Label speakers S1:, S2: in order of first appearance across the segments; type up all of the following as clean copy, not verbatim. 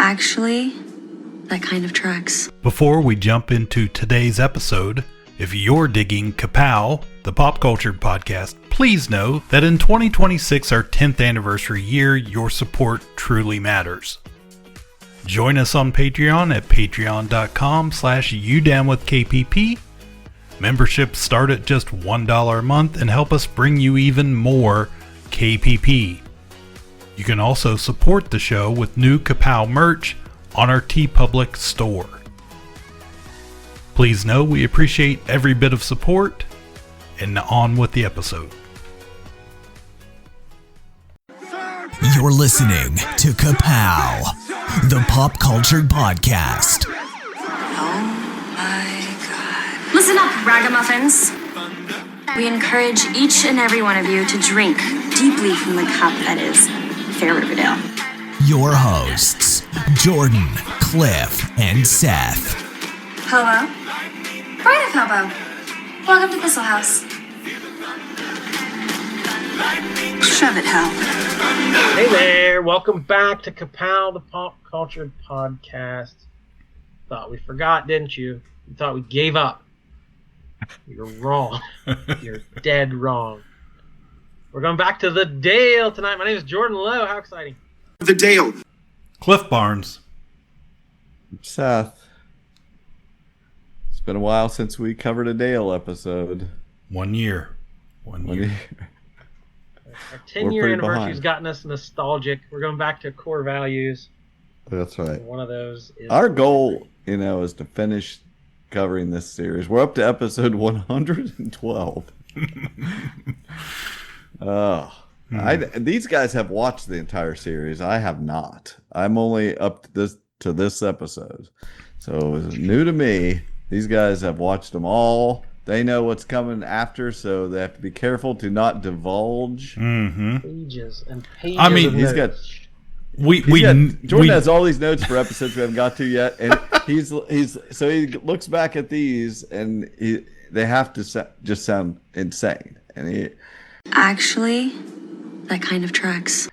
S1: Actually, that kind of tracks.
S2: Before we jump into today's episode, if you're digging Ka-Pow, the pop culture podcast, please know that in 2026, our 10th anniversary year, your support truly matters. Join us on Patreon at patreon.com/udownwithkpp. Memberships start at just $1 a month and help us bring you even more KPP. You can also support the show with new Ka-Pow merch on our TeePublic store. Please know we appreciate every bit of support, and on with the episode.
S3: You're listening to Ka-Pow, the pop culture podcast.
S1: Oh my god.
S4: Listen up, ragamuffins. We encourage each and every one of you to drink deeply from the cup that is Fair Riverdale.
S3: Your hosts, Jordan, Cliff, and Seth.
S4: Hello? Right, Ka-Pow. Welcome to Thistle House.
S1: Shove it, Hal.
S5: Hey there, welcome back to Ka-Pow, the pop culture podcast. Thought we forgot, didn't you? You thought we gave up. You're wrong. You're dead wrong. We're going back to the Dale tonight. My name is Jordan Lowe. How exciting.
S6: The Dale.
S2: Cliff Barnes.
S7: Seth. It's been a while since we covered a Dale episode.
S2: 1 year. One year.
S5: Our 10-year anniversary has gotten us nostalgic. We're going back to core values.
S7: That's right.
S5: And one of those is
S7: our goal, is to finish covering this series. We're up to episode 112. These guys have watched the entire series. I have not. I'm only up to this episode. So it was new to me. These guys have watched them all. They know what's coming after, so they have to be careful to not divulge.
S2: Mm-hmm.
S5: pages and pages.
S7: I mean,
S5: of
S7: notes.
S5: Jordan
S7: has all these notes for episodes we haven't got to yet, and he looks back at these, and they have to just sound insane, and
S1: Actually, that kind of tracks.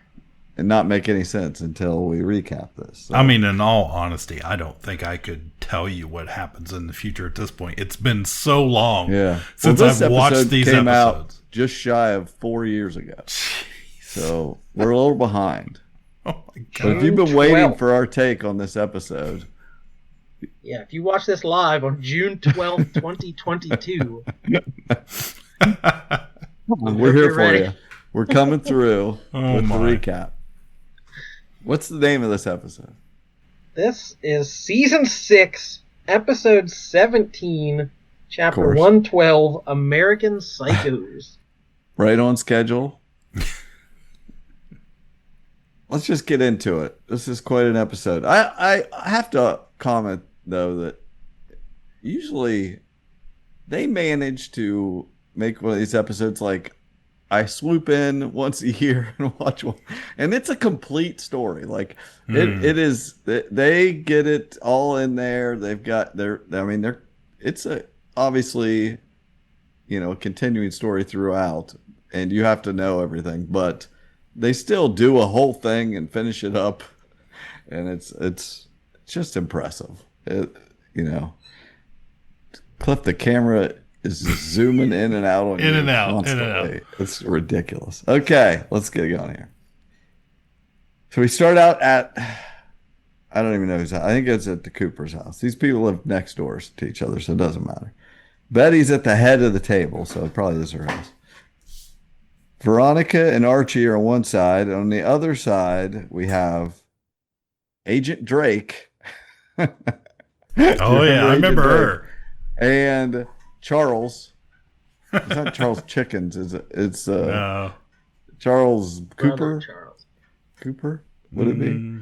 S7: and not make any sense until we recap this. So.
S2: I mean, in all honesty, I don't think I could tell you what happens in the future at this point. It's been so long since I've watched these
S7: came
S2: episodes.
S7: Out just shy of 4 years ago. Jeez. So we're a little behind.
S2: Oh my God.
S7: But if you've been waiting for our take on this episode.
S5: Yeah, if you watch this live on June 12th, 2022.
S7: We're here for you. We're coming through with
S2: my.
S7: the recap. What's the name of this episode?
S5: This is Season 6, Episode 17, Chapter 112, American Psychos.
S7: Right on schedule. Let's just get into it. This is quite an episode. I have to comment, though, that usually they manage to make one of these episodes like I swoop in once a year and watch one, and it's a complete story. Like it is. They get it all in there. They've got it's obviously a continuing story throughout, and you have to know everything, but they still do a whole thing and finish it up, and it's just impressive. Cliff, the camera is zooming in and out on you constantly. It's ridiculous. Okay, let's get going here. So we start out at, I don't even know who's, I think it's at the Cooper's house. These people live next door to each other, so it doesn't matter. Betty's at the head of the table, so it probably is her house. Veronica and Archie are on one side. On the other side, we have Agent Drake.
S2: Oh, yeah, I remember her.
S7: And Charles. It's not Charles Chickens, is it? It's
S2: No.
S7: Charles Cooper.
S5: Charles.
S7: Cooper? Would it be?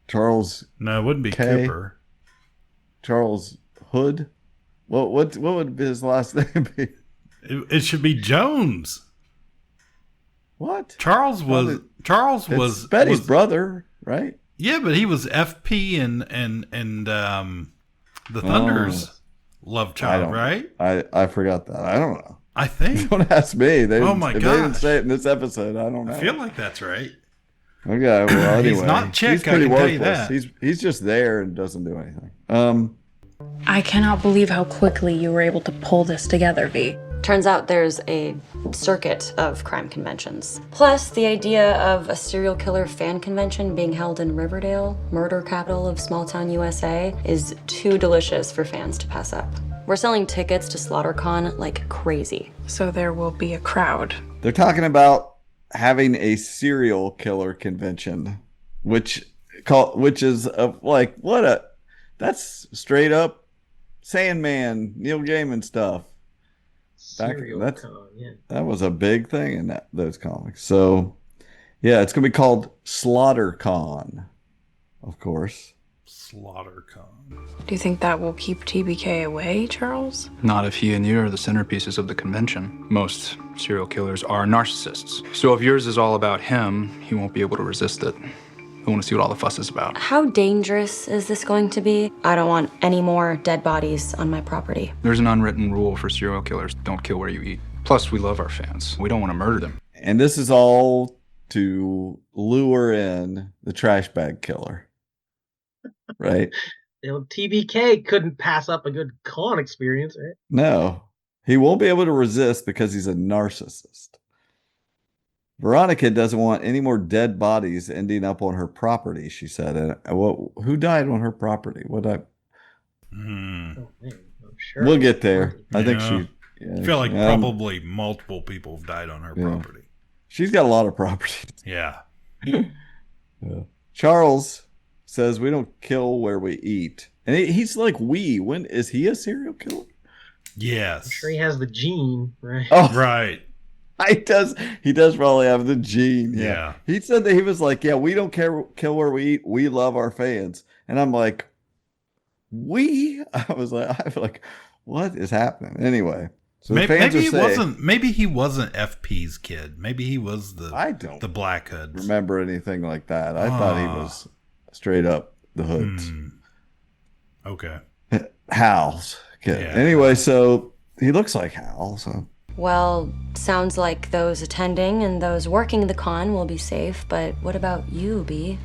S7: Charles.
S2: No, it wouldn't be
S7: K.
S2: Cooper.
S7: Charles Hood. What would his last name be?
S2: It should be Jones.
S7: What?
S2: Charles was
S7: Betty's brother, right?
S2: Yeah, but he was FP and the Thunder's love child, right?
S7: I forgot that. I don't know.
S2: I think.
S7: Don't ask me. They
S2: Oh my
S7: if they didn't
S2: gosh.
S7: say it in this episode, I don't know.
S2: I feel like that's right.
S7: Okay, well, anyway.
S2: He's not Chick,
S7: he's pretty
S2: I can tell you
S7: worthless.
S2: that.
S7: He's just there and doesn't do anything.
S6: I cannot believe how quickly you were able to pull this together, V.
S4: Turns out there's a circuit of crime conventions. Plus, the idea of a serial killer fan convention being held in Riverdale, murder capital of small town USA, is too delicious for fans to pass up. We're selling tickets to SlaughterCon like crazy.
S6: So there will be a crowd.
S7: They're talking about having a serial killer convention, which is that's straight up Sandman, Neil Gaiman stuff. That was a big thing in those comics. So, yeah, it's going to be called SlaughterCon, of course.
S2: SlaughterCon.
S6: Do you think that will keep TBK away, Charles?
S8: Not if he and you are the centerpieces of the convention. Most serial killers are narcissists. So if yours is all about him, he won't be able to resist it. He'll want to see what all the fuss is about.
S4: How dangerous is this going to be? I don't want any more dead bodies on my property.
S8: There's an unwritten rule for serial killers: don't kill where you eat. Plus, we love our fans. We don't want to murder them.
S7: And this is all to lure in the trash bag killer. Right?
S5: TBK couldn't pass up a good con experience, right?
S7: No. He won't be able to resist because he's a narcissist. Veronica doesn't want any more dead bodies ending up on her property, she said. And who died on her property?
S5: Oh, man, I'm sure.
S7: We'll get there. I think
S2: I feel like probably multiple people have died on her property.
S7: She's got a lot of property.
S2: Yeah.
S7: Charles says we don't kill where we eat. And he's like, when is he a serial killer?
S2: Yes.
S5: I'm sure he has the gene, right?
S7: Oh,
S2: right.
S7: He does probably have the gene.
S2: Yeah.
S7: He said that he was like, yeah, we don't kill where we eat. We love our fans. And I'm like, I was like, what is happening? Anyway. So
S2: maybe he wasn't FP's kid. Maybe he was the Black Hoods.
S7: Remember anything like that. I thought he was straight up the Hoods.
S2: Okay.
S7: Hal's kid.
S2: Yeah.
S7: Anyway, so he looks like Hal, so.
S4: Well, sounds like those attending and those working the con will be safe, but what about you, B?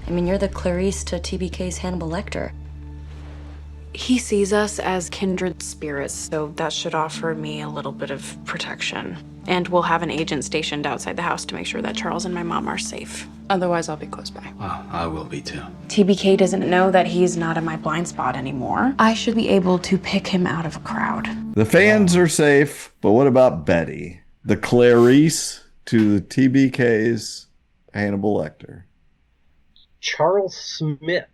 S4: I mean, you're the Clarice to TBK's Hannibal Lecter.
S6: He sees us as kindred spirits, so that should offer me a little bit of protection. And we'll have an agent stationed outside the house to make sure that Charles and my mom are safe. Otherwise, I'll be close by.
S8: Well, I will be too.
S6: TBK doesn't know that he's not in my blind spot anymore. I should be able to pick him out of a crowd.
S7: The fans are safe, but what about Betty? The Clarice to the TBK's Hannibal Lecter.
S5: Charles Smith.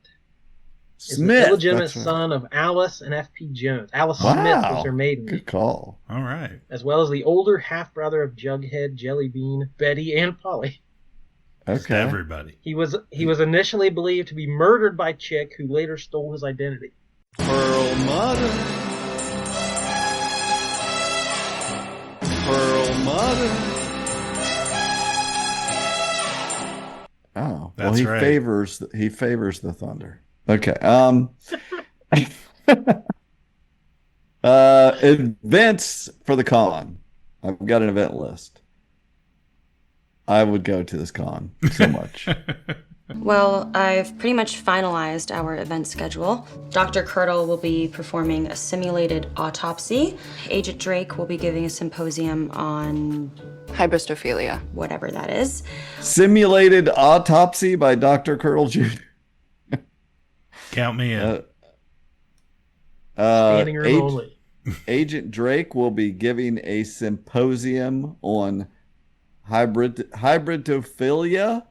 S5: Is the illegitimate son of Alice and F.P. Jones. Alice Smith was her maiden name.
S7: Good call.
S2: All right.
S5: As well as the older half-brother of Jughead, Jellybean, Betty, and Polly.
S2: Okay. Everybody.
S5: He was initially believed to be murdered by Chick, who later stole his identity.
S7: Pearl Mother. Oh,
S2: that's
S7: well, he
S2: right.
S7: favors the thunder. Okay. Events for the con. I've got an event list. I would go to this con so much.
S4: Well, I've pretty much finalized our event schedule. Dr. Kirtle will be performing a simulated autopsy. Agent Drake will be giving a symposium on
S6: Hybristophilia.
S4: whatever that is.
S7: Simulated autopsy by Dr. Kirtle Jr.
S2: Count me in.
S5: Standing room only.
S7: Agent Drake will be giving a symposium on hybridophilia,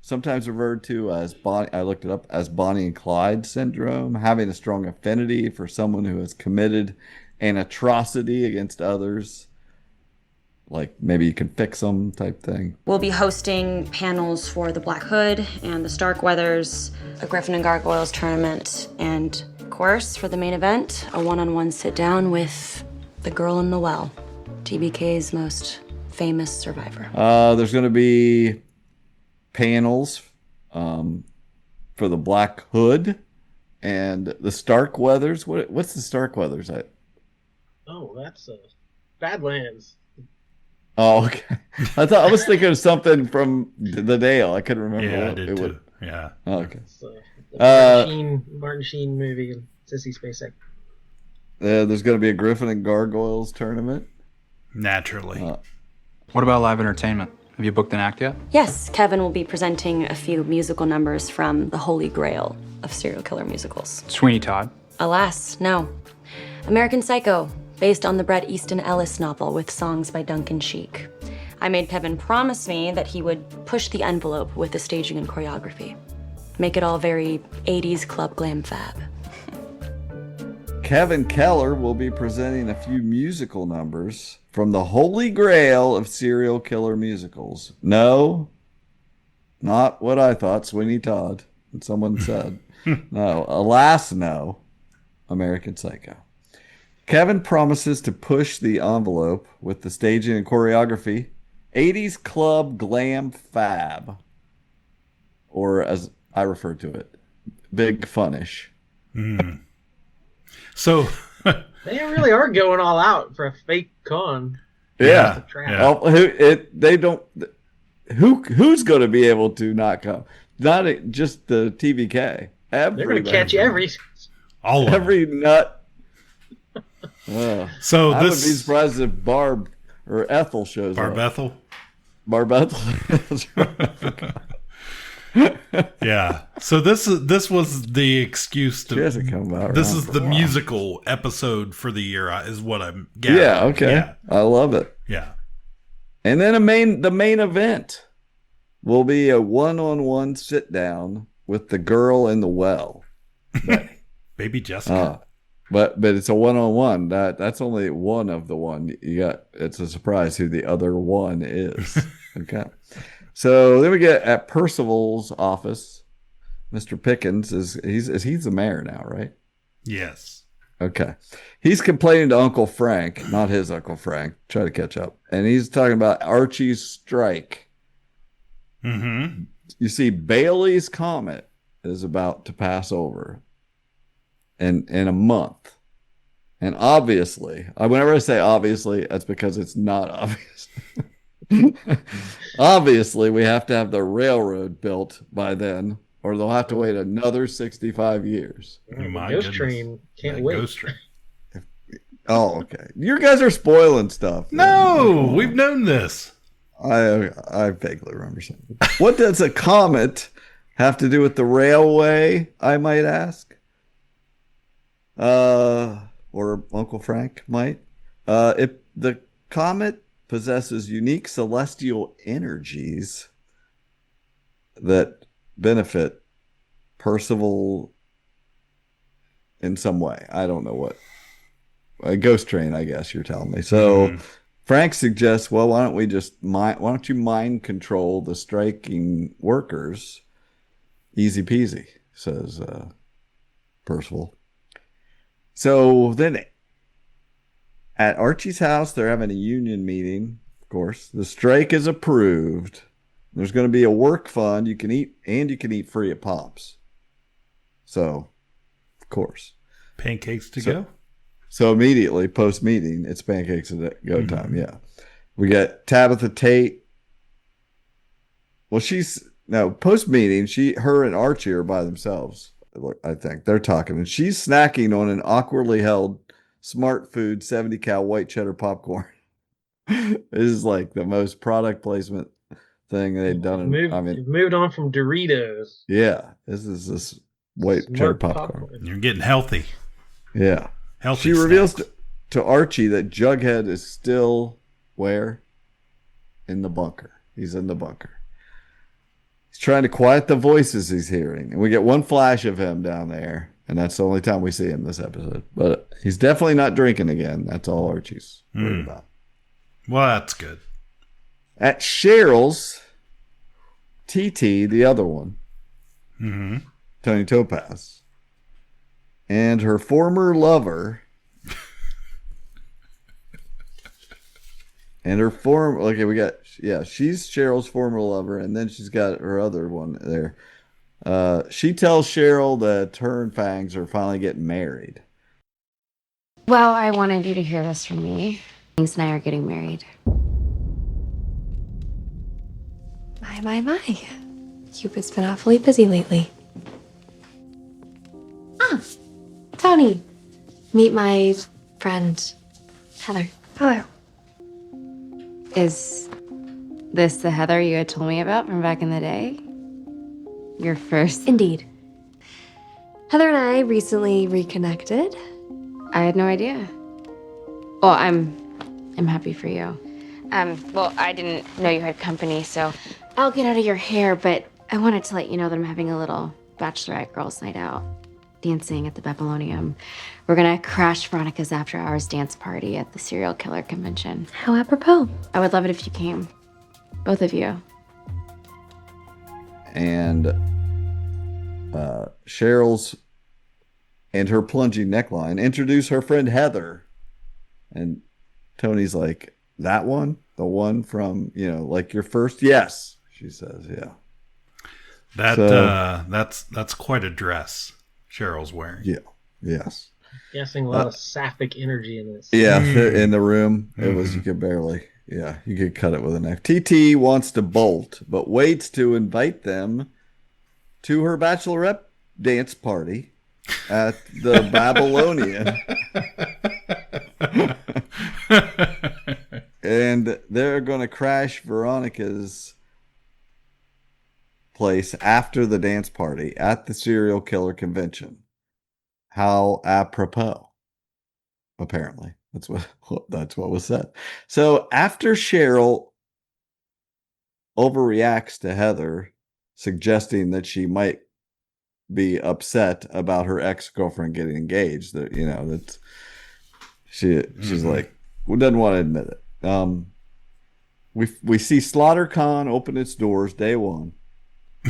S7: sometimes referred to as I looked it up as Bonnie and Clyde syndrome, having a strong affinity for someone who has committed an atrocity against others. Like maybe you can fix them type thing.
S4: We'll be hosting panels for the Black Hood and the Starkweathers, a Griffin and Gargoyles tournament, and of course, for the main event, a one-on-one sit-down with the girl in the well, TBK's most famous survivor.
S7: There's going to be panels for the Black Hood and the Starkweathers. What's the Starkweathers?
S5: Oh, that's Badlands.
S7: Oh, okay. I was thinking of something from the Dale. I couldn't remember.
S2: Yeah, I
S7: what
S2: did
S7: it
S2: too.
S7: would.
S2: Yeah.
S7: Oh, okay.
S5: So, the Martin Sheen movie, Sissy Spacek.
S7: There's going to be a Griffin and Gargoyles tournament.
S2: Naturally.
S8: What about live entertainment? Have you booked an act yet?
S4: Yes, Kevin will be presenting a few musical numbers from the holy grail of serial killer musicals.
S8: Sweeney Todd.
S4: Alas, no. American Psycho, based on the Bret Easton Ellis novel with songs by Duncan Sheik. I made Kevin promise me that he would push the envelope with the staging and choreography. Make it all very 80s club glam fab.
S7: Kevin Keller will be presenting a few musical numbers from the holy grail of serial killer musicals. No, not what I thought, Sweeney Todd. And someone said. No, alas, no. American Psycho. Kevin promises to push the envelope with the staging and choreography. 80s club glam fab. Or as I refer to it, big funish.
S2: So
S5: They really are going all out for a fake con.
S7: Yeah.
S2: Yeah.
S7: Who's going to be able to not come? Not just the TVK.
S5: They're going to catch every
S2: all of
S7: every
S2: them.
S7: nut.
S2: So
S7: I would be
S2: this
S7: surprised if Barb or Ethel shows
S2: Barb
S7: up.
S2: Ethel.
S7: Barb Ethel.
S2: Yeah. So this was the excuse to.
S7: She hasn't come out
S2: This
S7: around
S2: is
S7: for
S2: the
S7: a while.
S2: musical episode for the year, is what I'm gathering.
S7: Yeah, okay.
S2: Yeah.
S7: I love it.
S2: Yeah.
S7: And then the main event will be a one-on-one sit down with the girl in the well.
S2: Baby Jessica.
S7: But it's a one-on-one. That's only one of the one you got. It's a surprise who the other one is. Okay. So then we get at Percival's office. Mr. Pickens he's the mayor now, right?
S2: Yes.
S7: Okay. He's complaining to Uncle Frank, not his Uncle Frank. Try to catch up. And he's talking about Archie's strike.
S2: Mm-hmm.
S7: You see, Bailey's comet is about to pass over in a month. And obviously, whenever I say obviously, that's because it's not obvious. Obviously, we have to have the railroad built by then, or they'll have to wait another 65 years.
S2: My
S5: Ghost
S2: goodness.
S5: Train can't
S2: That
S5: wait.
S2: Ghost Train.
S7: Oh, okay. You guys are spoiling stuff.
S2: No, we've known this.
S7: I vaguely remember something. What does a comet have to do with the railway, I might ask? Or Uncle Frank might. If the comet possesses unique celestial energies that benefit Percival in some way. I don't know what. A ghost train, I guess you're telling me. So Frank suggests, well, why don't you mind control the striking workers? Easy peasy, says Percival. So then at Archie's house, they're having a union meeting. Of course, the strike is approved. There's going to be a work fund. You can eat free at Pop's. So, of course.
S2: Pancakes to go.
S7: So immediately post meeting, it's pancakes to go time. Yeah, we got Tabitha Tate. Well, post meeting. Her and Archie are by themselves. I think they're talking, and she's snacking on an awkwardly held Smart Food 70 cal white cheddar popcorn. This is like the most product placement thing they've done.
S5: Moved on from Doritos.
S7: Yeah, this white cheddar popcorn.
S2: You're getting healthy.
S7: Yeah.
S2: Healthy
S7: She
S2: snacks.
S7: reveals to Archie that Jughead is still where? In the bunker. He's in the bunker. He's trying to quiet the voices he's hearing. And we get one flash of him down there. And that's the only time we see him this episode. But he's definitely not drinking again. That's all Archie's worried about.
S2: Well, that's good.
S7: At Cheryl's, TT, the other one, Tony Topaz, and her former lover, she's Cheryl's former lover, and then she's got her other one there. She tells Cheryl that her and Fangs are finally getting married.
S9: Well, I wanted you to hear this from me. Fangs and I are getting married. My. Cupid's been awfully busy lately. Ah, Tony. Meet my friend, Heather. Hello.
S10: Is this the Heather you had told me about from back in the day? Your first?
S9: Indeed. Heather and I recently reconnected.
S10: I had no idea. Well, I'm happy for you. Well, I didn't know you had company, so I'll get out of your hair, but I wanted to let you know that I'm having a little bachelorette girls' night out. Dancing at the Babylonium. We're gonna crash Veronica's after-hours dance party at the serial killer convention.
S9: How apropos.
S10: I would love it if you came. Both of you.
S7: And Cheryl's and her plunging neckline introduce her friend Heather. And Tony's like, that one? The one from, like your first? Yes, she says, yeah.
S2: That's quite a dress Cheryl's wearing.
S7: Yeah, yes.
S5: Guessing a lot of sapphic energy in this.
S7: Yeah, in the room, it was, you could barely, you could cut it with a knife. TT wants to bolt, but waits to invite them to her bachelorette dance party at the Babylonian. And they're going to crash Veronica's place after the dance party at the serial killer convention. How apropos. Apparently. That's what was said. So after Cheryl overreacts to Heather, suggesting that she might be upset about her ex-girlfriend getting engaged, that she's like, doesn't want to admit it. We see SlaughterCon open its doors day one.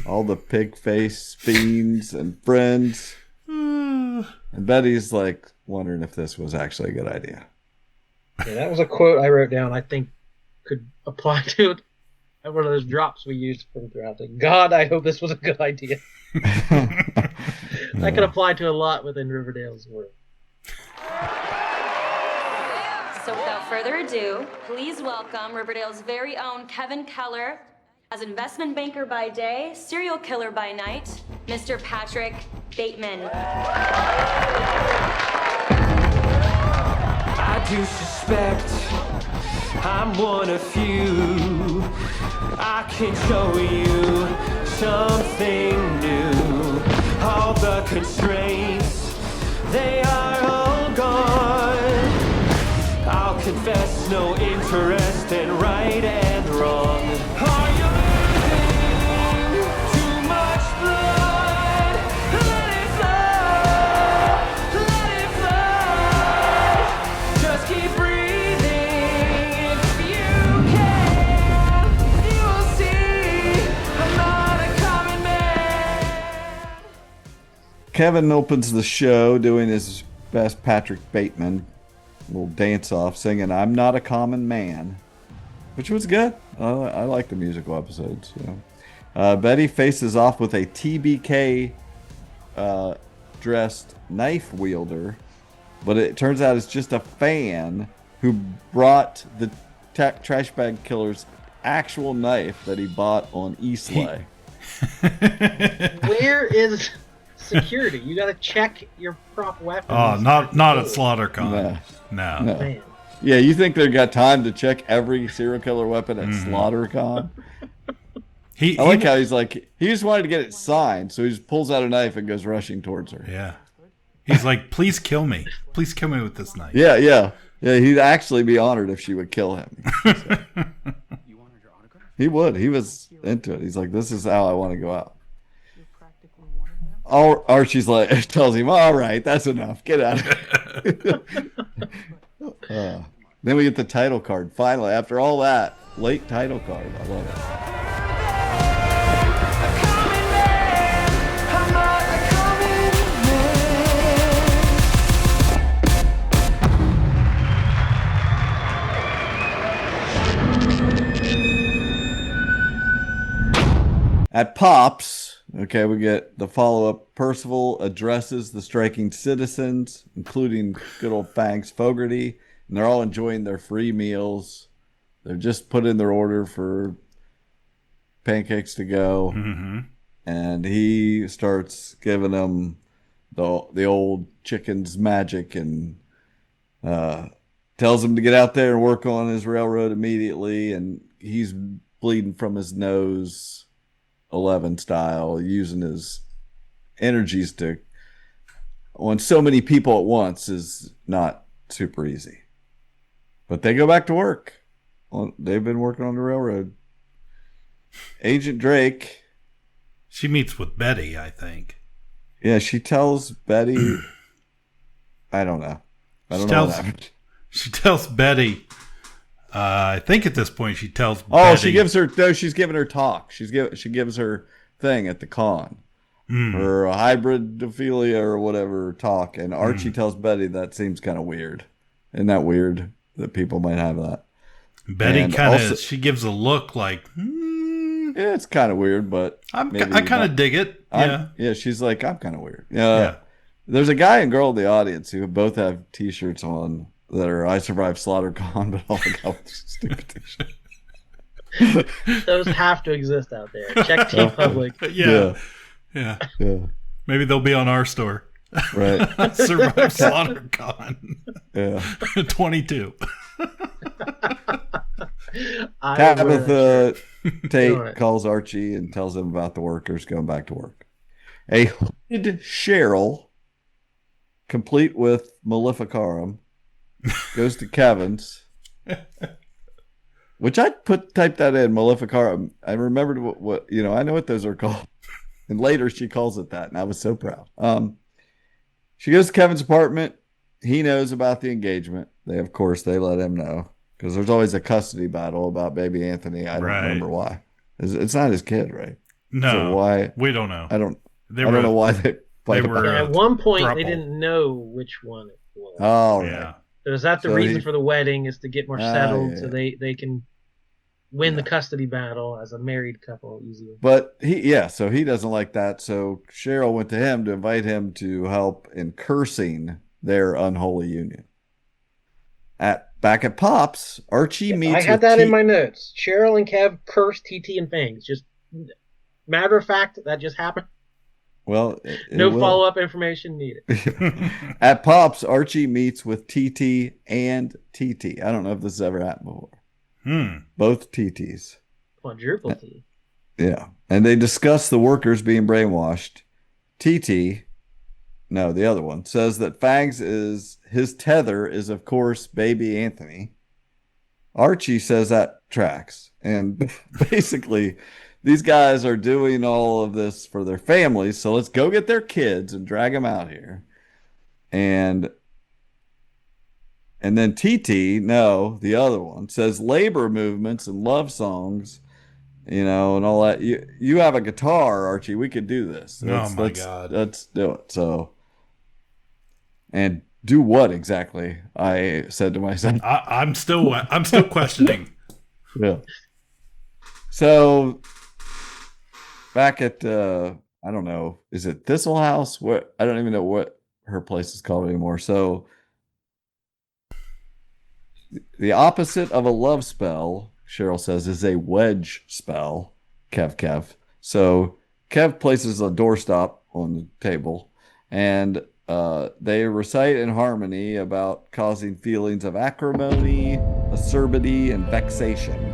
S7: All the pig face fiends and friends. And Betty's like wondering if this was actually a good idea.
S5: Yeah, that was a quote I wrote down. I think could apply to one of those drops we used throughout the. God, I hope this was a good idea. That could apply to a lot within Riverdale's world.
S4: So without further ado, please welcome Riverdale's very own Kevin Keller, as investment banker by day, serial killer by night, Mr. Patrick Bateman.
S11: I do suspect I'm one of you. I can show you something new. All the constraints, they are all gone. I'll confess no interest in right and wrong. Are you losing too much blood? Let it flow, just keep breathing. If you can, you will see I'm not a common man.
S7: Kevin opens the show doing his best Patrick Bateman. Little dance off singing I'm Not a Common Man, which was good. I like the musical episodes. Betty faces off with a TBK dressed knife wielder, but it turns out it's just a fan who brought the trash bag killer's actual knife that he bought on Eastleigh.
S5: Where is security? You got to check your prop weapons.
S2: Oh, not at SlaughterCon. No.
S5: Man.
S7: Yeah, you think they've got time to check every serial killer weapon at SlaughterCon? I like how he's like, he just wanted to get it signed, so he just pulls out a knife and goes rushing towards her.
S2: Yeah. He's like, please kill me. Please kill me with this knife.
S7: Yeah, he'd actually be honored if she would kill him. He would. He was into it. He's like, this is how I want to go out. Archie's like, tells him, all right, that's enough. Get out of here. Then we get the title card. Finally, after all that, late title card. I love it. At Pops, okay, we get the follow-up. Percival addresses the striking citizens, including good old Fangs Fogarty, and they're all enjoying their free meals. They're just put in their order for pancakes to go.
S2: Mm-hmm.
S7: And he starts giving them the old chicken's magic and tells him to get out there and work on his railroad immediately. And he's bleeding from his nose, 11 style, using his energies to on so many people at once is not super easy. But they go back to work. They've been working on the railroad. Agent Drake.
S2: She meets with Betty, I think.
S7: Yeah, she tells Betty. I don't know. I don't know what happened.
S2: She tells Betty. I think at this point she tells.
S7: Oh,
S2: Betty,
S7: she gives her. No, she's giving her talk. She gives her thing at the con. Her hybridophilia or whatever talk, and Archie tells Betty that seems kind of weird. Isn't that weird that people might have that?
S2: Betty kind of she gives a look like.
S7: Yeah, it's kind of weird, but
S2: I kind of dig it. Yeah,
S7: yeah. She's like, I'm kind of weird. Yeah. There's a guy and girl in the audience who both have T-shirts on that are "I survived SlaughterCon," but all the guys with stupid T-shirts.
S5: Those have to exist out there. Check T Public.
S2: Yeah. Maybe they'll be on our store.
S7: Right.
S2: Survive SlaughterCon.
S7: Yeah.
S2: 22.
S7: Tabitha Tate calls Archie and tells him about the workers going back to work. A hooded Cheryl, complete with Maleficarum, goes to Kevin's. Which I typed that in, Maleficarum. I remembered what I know what those are called. And later she calls it that, and I was so proud. She goes to Kevin's apartment. He knows about the engagement. They let him know. Because there's always a custody battle about baby Anthony. I don't remember why. It's not his kid, right?
S2: No.
S7: So why?
S2: We don't know.
S7: I don't know why they fight about it.
S5: At one point, they didn't know which one it was.
S7: Oh, right.
S5: So is that the reason for the wedding, is to get more settled so they can win the custody battle as a married couple easier.
S7: But so he doesn't like that. So Cheryl went to him to invite him to help in cursing their unholy union. Back at Pop's, Archie meets with
S5: I had that in my notes. Cheryl and Kev cursed TT and Fangs. Just matter of fact, that just happened.
S7: Well,
S5: no follow-up information needed.
S7: At Pop's, Archie meets with TT and TT. I don't know if this has ever happened before. Both TTs.
S5: Quadruple T.
S7: Yeah. And they discuss the workers being brainwashed. TT, no, the other one, says that Fangs his tether is, of course, baby Anthony. Archie says that tracks. And basically, these guys are doing all of this for their families, so let's go get their kids and drag them out here. And then TT, no, the other one, says labor movements and love songs, and all that. You have a guitar, Archie. We could do this.
S2: God.
S7: Let's do it. So, and do what exactly? I said to myself.
S2: I'm still questioning.
S7: Yeah. So back at I don't know, is it Thistle House? What, I don't even know what her place is called anymore. So the opposite of a love spell, Cheryl says, is a wedge spell. Kev. So Kev places a doorstop on the table, and they recite in harmony about causing feelings of acrimony, acerbity, and vexation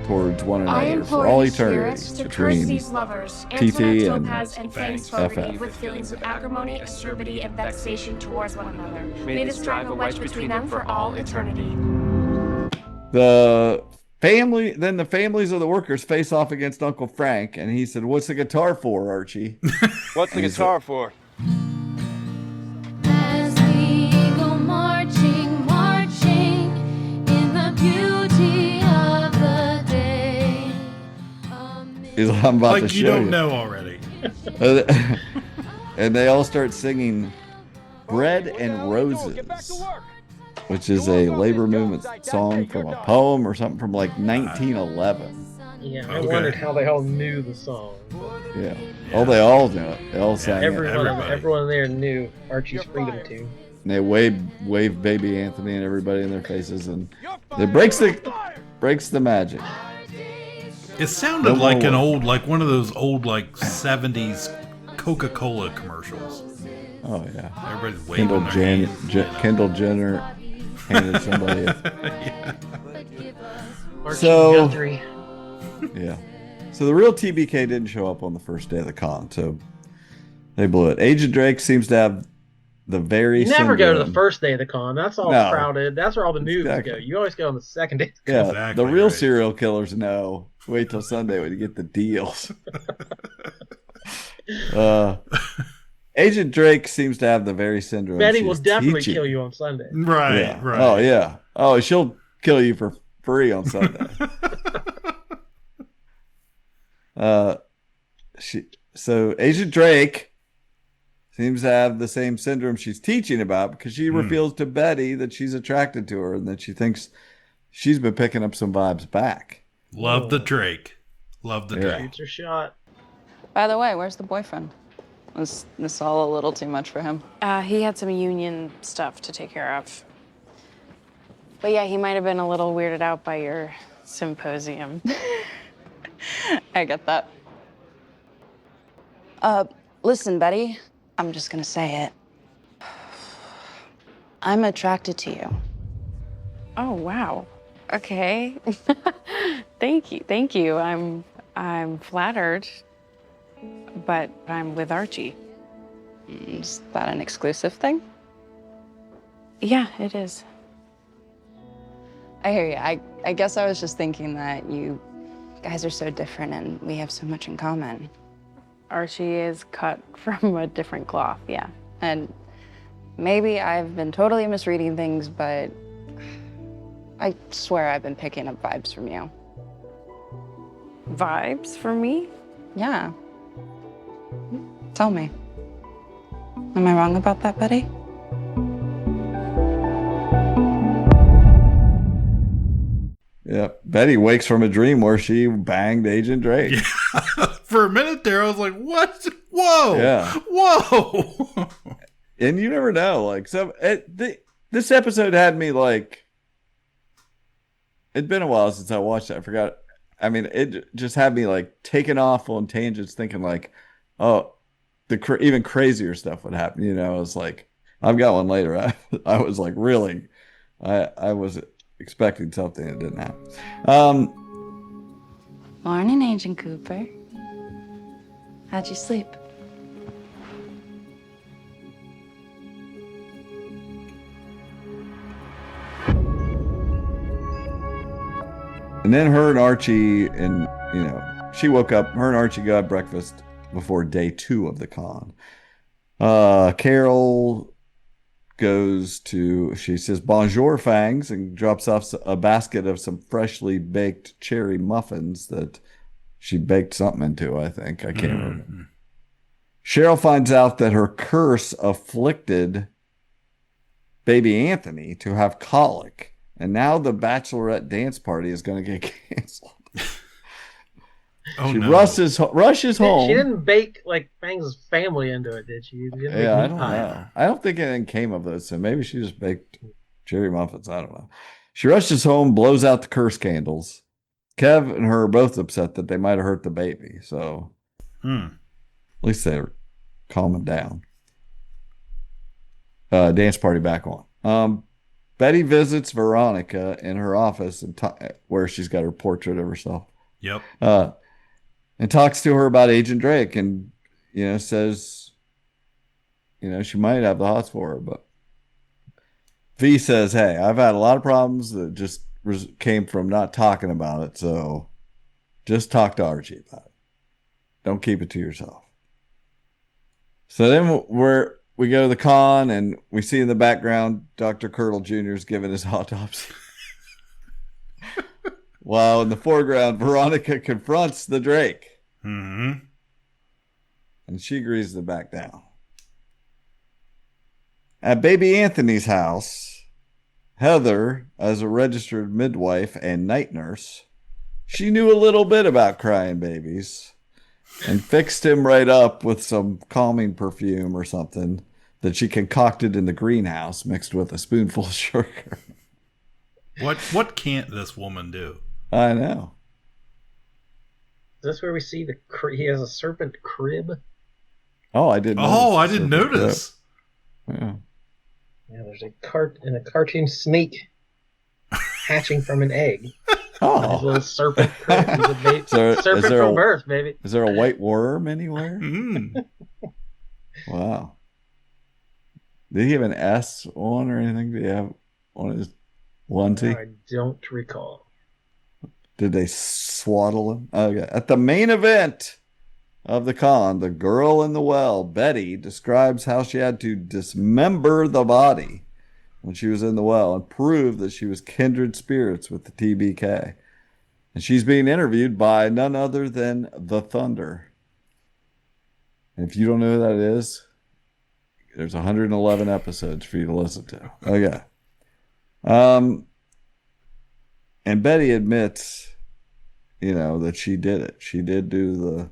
S7: towards one another for all eternity between
S12: these lovers,
S7: TT and
S12: Fangs
S7: FF.
S12: with feelings of acrimony, acerbity, and vexation towards one another. May this drive a wedge between them for all eternity.
S7: The families of the workers face off against Uncle Frank, and he said, "What's the guitar for, Archie?"
S13: What's the guitar for?
S11: As we go marching in the beauty of the day.
S7: He's like, I'm about to show you.
S2: You don't know already.
S7: And they all start singing "Bread and Roses," which is a labor movement song from a poem or something from like 1911.
S5: Yeah, I wondered how they all knew the song.
S7: Yeah. Oh, they all knew it. They all sang it.
S5: Everyone there knew Archie's Freedom Tune.
S7: And they wave baby Anthony and everybody in their faces, and it breaks the magic.
S2: It sounded like an old, like one of those old, like 70s Coca-Cola commercials.
S7: Oh yeah.
S2: Everybody's waving their hands.
S7: Kendall Jenner handed somebody.
S5: Archie Guthrie.
S7: Yeah. So the real TBK didn't show up on the first day of the con, so they blew it. Agent Drake seems to have the very
S5: You never go to the first day of the con. That's all
S7: No.
S5: crowded. That's where all the noobs go. You always go on the second day.
S7: Yeah,
S2: Exactly
S7: the real
S2: right.
S7: serial killers know. Wait till Sunday when you get the deals. Agent Drake seems to have the very syndrome.
S5: Betty will
S7: she's
S5: definitely
S7: teaching.
S5: kill you on Sunday.
S2: Right,
S7: Yeah.
S2: right.
S7: Oh yeah. Oh, she'll kill you for free on Sunday. So Agent Drake seems to have the same syndrome she's teaching about because she reveals to Betty that she's attracted to her and that she thinks she's been picking up some vibes back.
S2: Love the Drake. Love the Drake.
S5: Shoots her shot.
S14: By the way, where's the boyfriend? Was this all a little too much for him?
S6: He had some union stuff to take care of. But yeah, he might have been a little weirded out by your symposium.
S14: I get that. Listen, Betty, I'm just gonna say it. I'm attracted to you.
S6: Oh, wow. Okay. Thank you. I'm flattered, but I'm with Archie.
S14: Is that an exclusive thing?
S6: Yeah, it is.
S14: I hear you. I guess I was just thinking that you guys are so different and we have so much in common.
S6: Archie is cut from a different cloth, yeah.
S14: And maybe I've been totally misreading things, but I swear I've been picking up vibes from you.
S6: Vibes from me?
S14: Yeah. Tell me. Am I wrong about that, Betty?
S7: Yeah, Betty wakes from a dream where she banged Agent Drake.
S2: Yeah. For a minute there, I was like, "What? Whoa!
S7: Yeah.
S2: Whoa!"
S7: And you never know. Like, this episode had me like. It'd been a while since I watched it. I forgot. I mean, it just had me like taking off on tangents, thinking like, "Oh, even crazier stuff would happen." You know, I was like, "I've got one later." I was like, really, I was expecting something that didn't happen.
S14: Morning, Agent Cooper. How'd you sleep?
S7: And then her and Archie, and she woke up. Her and Archie got breakfast before day 2 of the con. Carol she says bonjour fangs and drops off a basket of some freshly baked cherry muffins that she baked something into, I think. I can't remember. Cheryl finds out that her curse afflicted baby Anthony to have colic, and now the bachelorette dance party is going to get canceled. She rushes home.
S5: She didn't bake like Fangs' family into it, did she?
S7: Yeah, I don't know. I don't think anything came of this, so maybe she just baked cherry muffins. I don't know. She rushes home, blows out the curse candles. Kev and her are both upset that they might have hurt the baby, so at least they're calming down. Dance party back on. Betty visits Veronica in her office where she's got her portrait of herself.
S2: Yep.
S7: And talks to her about Agent Drake and, says, she might have the hots for her. But V says, hey, I've had a lot of problems that just came from not talking about it. So just talk to Archie about it. Don't keep it to yourself. So then we go to the con and we see in the background Dr. Curdle Jr. is giving his autopsy. While in the foreground, Veronica confronts the Drake.
S2: Mm-hmm.
S7: And she agrees to back down. At baby Anthony's house, Heather, as a registered midwife and night nurse, she knew a little bit about crying babies and fixed him right up with some calming perfume or something that she concocted in the greenhouse mixed with a spoonful of sugar.
S2: What can't this woman do?
S7: I know.
S5: this where we see he has a serpent crib?
S7: Oh, I didn't.
S2: I didn't notice.
S7: Yeah.
S5: Yeah, there's a cartoon snake hatching from an egg.
S7: Oh,
S5: his little serpent crib. He's a serpent from birth, baby.
S7: Is there a white worm anywhere?
S2: Mm.
S7: Wow. Did he have an S on or anything? Did he have on his onesie?
S5: I don't recall.
S7: Did they swaddle him? Okay. At the main event of the con, the girl in the well, Betty, describes how she had to dismember the body when she was in the well and prove that she was kindred spirits with the TBK. And she's being interviewed by none other than the Thunder. And if you don't know who that is, there's 111 episodes for you to listen to. Okay. And Betty admits, that she did it. She did do the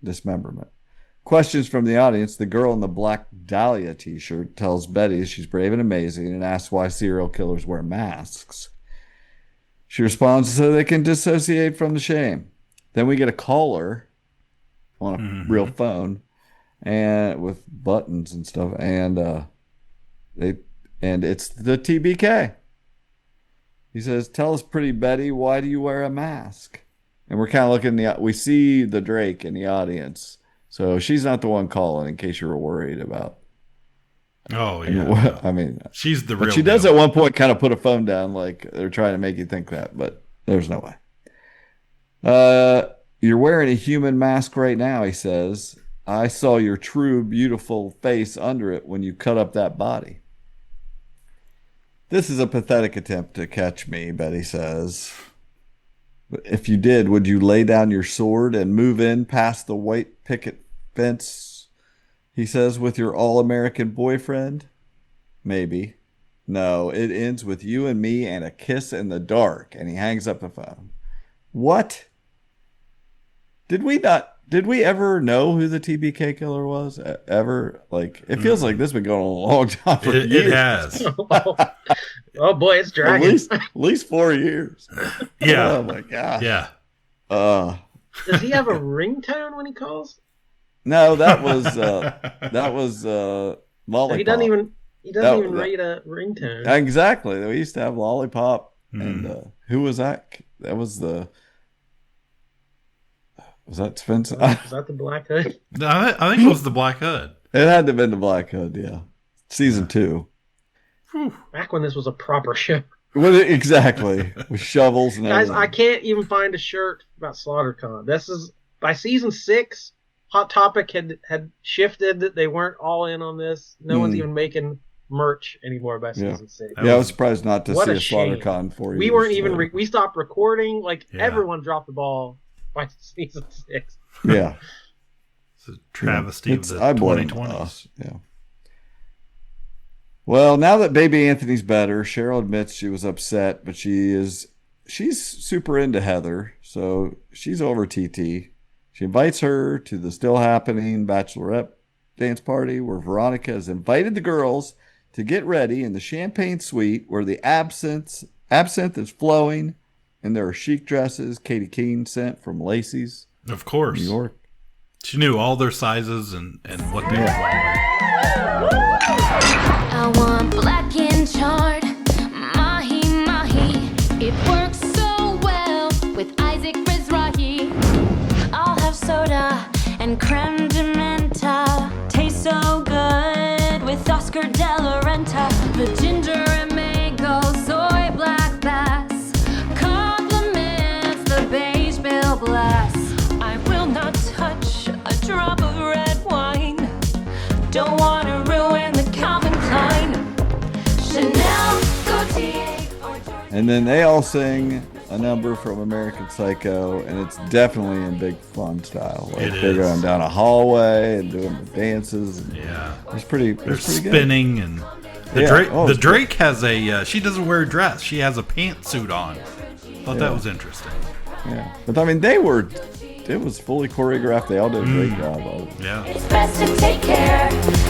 S7: dismemberment. Questions from the audience. The girl in the Black Dahlia t-shirt tells Betty she's brave and amazing and asks why serial killers wear masks. She responds so they can dissociate from the shame. Then we get a caller on a real phone and with buttons and stuff, and it's the TBK. He says, "Tell us, pretty Betty, why do you wear a mask?" And we're kind of looking we see the Drake in the audience, so she's not the one calling. In case you were worried about.
S2: Oh yeah,
S7: I mean,
S2: she's the
S7: but
S2: real.
S7: She does at one point kind of put a phone down, like they're trying to make you think that, but there's no way. You're wearing a human mask right now, he says. I saw your true, beautiful face under it when you cut up that body. This is a pathetic attempt to catch me, Betty says. But if you did, would you lay down your sword and move in past the white picket fence, he says, with your all-American boyfriend? Maybe. No, it ends with you and me and a kiss in the dark, and he hangs up the phone. What? Did we ever know who the TBK killer was? Ever? Like, it feels like this has been going on a long time for years.
S2: It has.
S5: Oh boy, it's dragging.
S7: At least 4 years.
S2: Yeah.
S7: Oh my gosh.
S2: Yeah.
S5: Does he have a ringtone when he calls?
S7: No, that was Lollipop.
S5: So he doesn't even rate a ringtone.
S7: Exactly. We used to have Lollipop, and who was that? That was that Spencer?
S5: Was that the Black Hood?
S2: I think it was the Black Hood.
S7: It had to have been the Black Hood, yeah. Season 2.
S5: Back when this was a proper show.
S7: Exactly. With shovels and
S5: Guys,
S7: everything.
S5: I can't even find a shirt about SlaughterCon. This is by season 6. Hot Topic had shifted. They weren't all in on this. No one's even making merch anymore by season 6.
S7: Yeah, I was surprised not to see a SlaughterCon for you.
S5: We weren't even. We stopped recording. Everyone dropped the ball by season 6.
S7: Yeah.
S2: It's a travesty of the
S7: I blame
S2: 2020s.
S7: us. Yeah. Well, now that baby Anthony's better, Cheryl admits she was upset, but she's super into Heather, so she's over TT. She invites her to the still happening bachelorette dance party where Veronica has invited the girls to get ready in the champagne suite where the absinthe is flowing and there are chic dresses Katie Keene sent from Lacey's.
S2: Of course.
S7: New York.
S2: She knew all their sizes and what they wanted.
S11: I want black and charred, mahi mahi. It works so well with Isaac Mizrahi. I'll have soda and creme de menta. Tastes so good with Oscar de la Renta. The ginger and mango, soy black bass compliments the beige bill blast. I will not touch a drop of red wine. Don't want to ruin the Calvin Klein. Chanel, Gaultier, or George.
S7: And then they all sing a number from American Psycho, and it's definitely in big fun style. Like they're going down a hallway and doing the dances. And it's pretty.
S2: They're
S7: pretty
S2: spinning,
S7: good.
S2: and
S7: Yeah.
S2: the Drake has a. She doesn't wear a dress. She has a pantsuit on. Thought that was interesting.
S7: Yeah, but I mean, they were. It was fully choreographed. They all did a great job of it.
S2: Yeah.
S11: It's best to take care,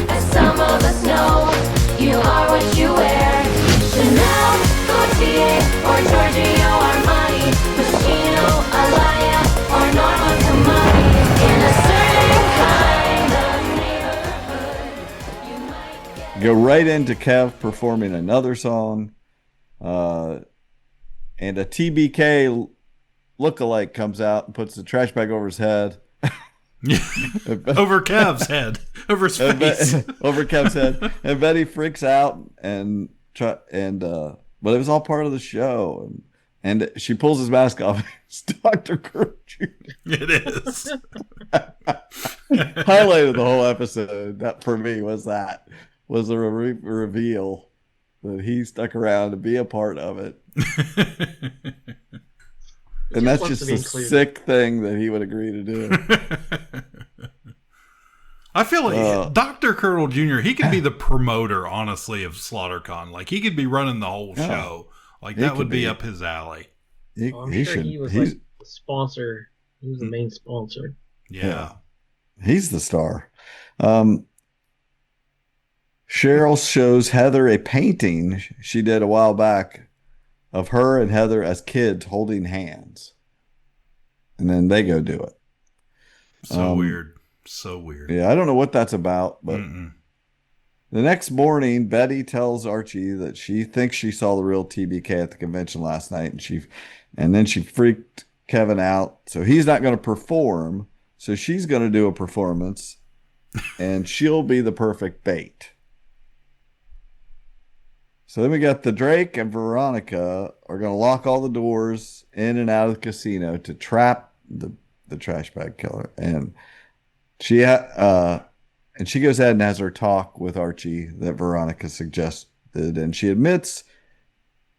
S11: as some of us know. You are what you wear. Chanel, Gaultier, or Giorgio Armani, Moschino, Alaya, or Norma
S7: go right into Kev performing another song. And a TBK lookalike comes out and puts the trash bag over his head.
S2: Over Kev's head. Over his face.
S7: Over Kev's head. And Betty freaks out but it was all part of the show. And she pulls his mask off. It's Dr. Kurt Jr.
S2: It is.
S7: Highlight of the whole episode, that for me, was a reveal that he stuck around to be a part of it. And that's just a sick thing that he would agree to do.
S2: I feel like Dr. Colonel Jr., he could be the promoter, honestly, of SlaughterCon. Like, he could be running the whole show. Like, that would be up his alley.
S5: I'm sure he was like the sponsor. He was the main sponsor.
S2: Yeah.
S7: He's the star. Cheryl shows Heather a painting she did a while back of her and Heather as kids holding hands. And then they go do it.
S2: So weird. So weird.
S7: Yeah, I don't know what that's about, but the next morning, Betty tells Archie that she thinks she saw the real TBK at the convention last night, and then she freaked Kevin out. So he's not going to perform. So she's going to do a performance, and she'll be the perfect bait. So then we got the Drake and Veronica are going to lock all the doors in and out of the casino to trap the trash bag killer. And she goes ahead and has her talk with Archie that Veronica suggested. And she admits